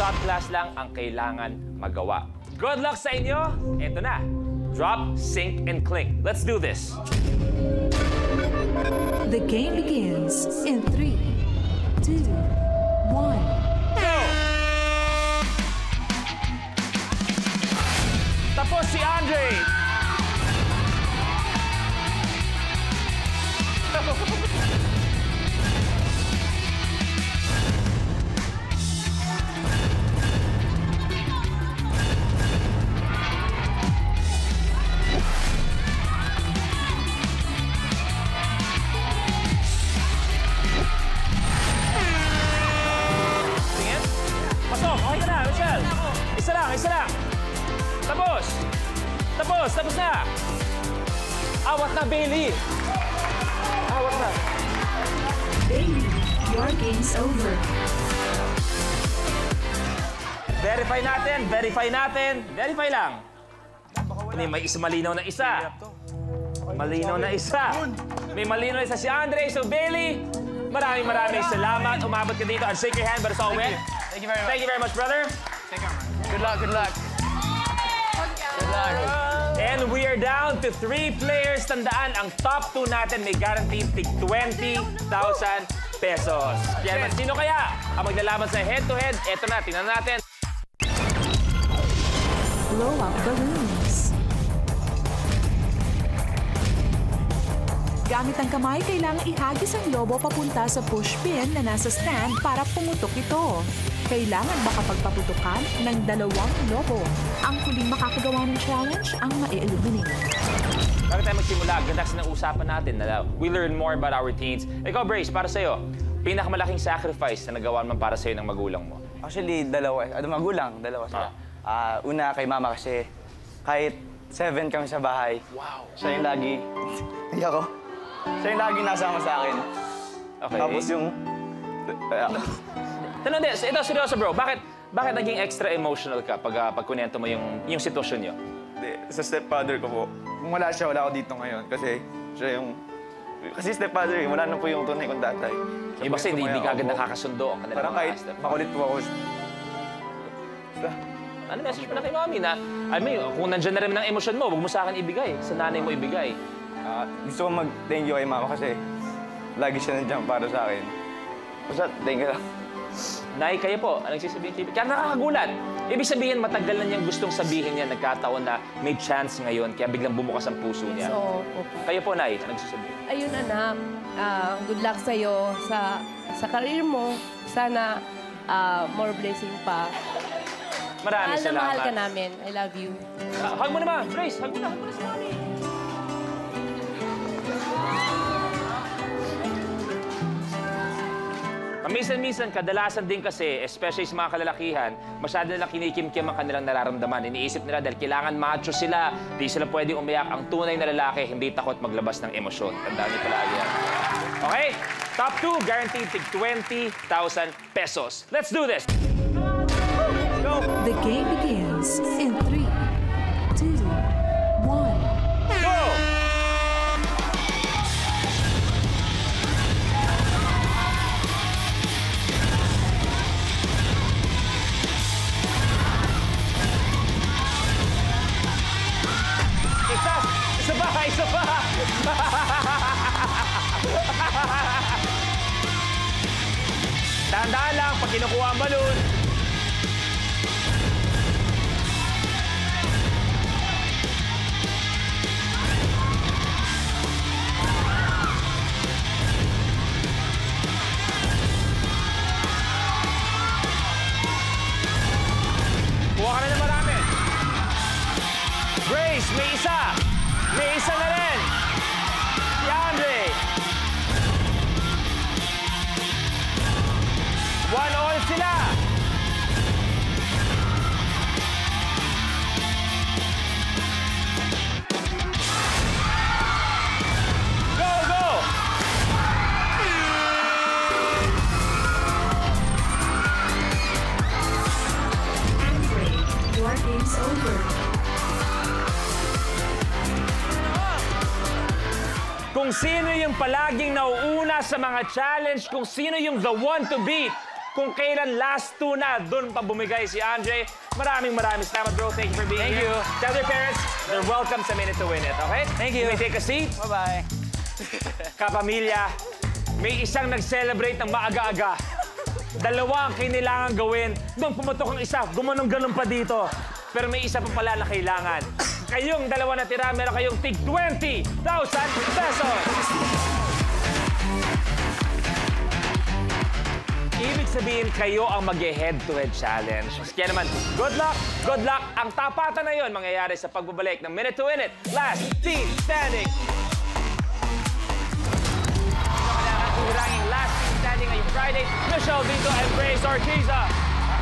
shot glass lang ang kailangan magawa. Good luck sa inyo! Ito na. Drop, sink, and clink. Let's do this. The game begins in 3, 2, 1. Tapos si Andre. Tingin. Pasok. Okay ka na, Michelle. Isa lang. Tapos na. Awat na, Bailey. Awat na. Bailey, your game's over. Verify natin. Verify lang. May malinaw na isa. May malinaw na isa si Andre. So, Bailey, maraming salamat. Umabot ka dito. And shake your hand, but it's all wet. Thank you very much. Thank you very much, brother. Take care, man. Good luck. Good luck. And we are down to 3 players. Tandaan, ang top 2 natin may guaranteed tig 20,000 pesos. Kaya naman, sino kaya ang maglalaban sa head-to-head? Eto na, tingnan natin. Blow up balloons. Gamit ang kamay, kailangan ihagis ang lobo papunta sa pushpin na nasa stand para pumutok ito. Kailangan makapagpaputukan ng 2 lobo. Ang huling makakagawa ng challenge ang ma-eliminate. Bago tayo magsimula, ganda kasi ng usapan natin na we learn more about our teens. Ikaw, Brace, para sa'yo, pinakamalaking sacrifice na nagawa man para sa'yo ng magulang mo? Actually, dalawa sila. Una kay mama kasi kahit 7 kami sa bahay, siya yung lagi, siya yung lagi nasama sa akin. Okay. Tapos yung, Tanong din, ito seryoso bro, bakit naging extra emotional ka pag kunento mo yung sitwasyon niyo? sa stepfather ko po, kung wala siya, wala ako dito ngayon. Kasi siya yung, kasi stepfather wala na po yung tunay kong tatay. Yung kasi hindi ka agad nakakasundo ang kanilang parang kahit makulit po ako. Ano message mo na kay mami na, kung nandiyan na rin ng emosyon mo, huwag mo sa akin ibigay, sa nanay mo ibigay. Gusto ko mag-thank you kay mama kasi lagi siya nandiyan para sa akin. Basta, thank you lang. Nay, kayo po, anong sasabihin? Kaya nakakagulat. Ibig sabihin, matagal na niyang gustong sabihin niya, nagkataon na may chance ngayon, kaya biglang bumukas ang puso niya. So, Kayo po, Nay, anong sasabihin? ayun anak, good luck sa'yo sa career mo. Sana more blessing pa. Maraming Mahal na salamat. mahal ka namin. I love you. Hug mo naman, Grace. Hug mo na si mami. Minsan-minsan, kadalasan din kasi, especially sa mga kalalakihan, masyado nilang kinikimkim ang kanilang nararamdaman. Iniisip nila dahil kailangan macho sila, di sila pwedeng umiyak. Ang tunay na lalaki, hindi takot maglabas ng emosyon. Tandaan niyo palagi yan. Okay? Top 2, guaranteed tig 20,000 pesos. Let's do this! Go! The game begins in 3, 2, 1. Go! Isa pa! Tandaan lang, pag kinukuha ang balon. Kuha ka na ng marami. Grace, may isa. May isa na rin. Si Andre. 1-all sila. Go, go! Your game's over. Kung sino yung palaging nauuna sa mga challenge, kung sino yung the one to beat, Kung kailan last 2 na, doon pa bumigay si Andre. Maraming salamat, bro. Thank you for being here. Thank you. Tell your parents they're welcome sa Minute to Win It, okay? Thank you. You may take a seat. Bye-bye. Kapamilya, may isang nag-celebrate ng maaga-aga. Dalawa ang kailangan gawin. Nung pumutok ang isa, gumanong-ganon pa dito. Pero may isa pa pala na kailangan. Kayong dalawa na tira, meron kayong tig 20,000 pesos. Ibig sabihin, kayo ang mag-head-to-head challenge. Kaya naman, good luck, good luck. Ang tapatan na yon mangyayari sa pagbabalik ng Minute to Win It. Last team standing. Kuranging last team standing ngayong Friday, Michelle Vito and Grace Ortiza.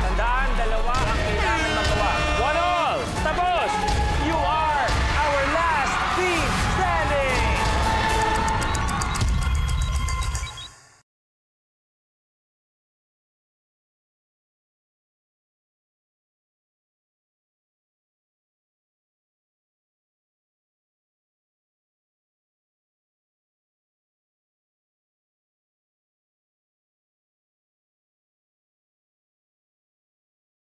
Tandaan, dalawa ang kailangan magawa. 1-0!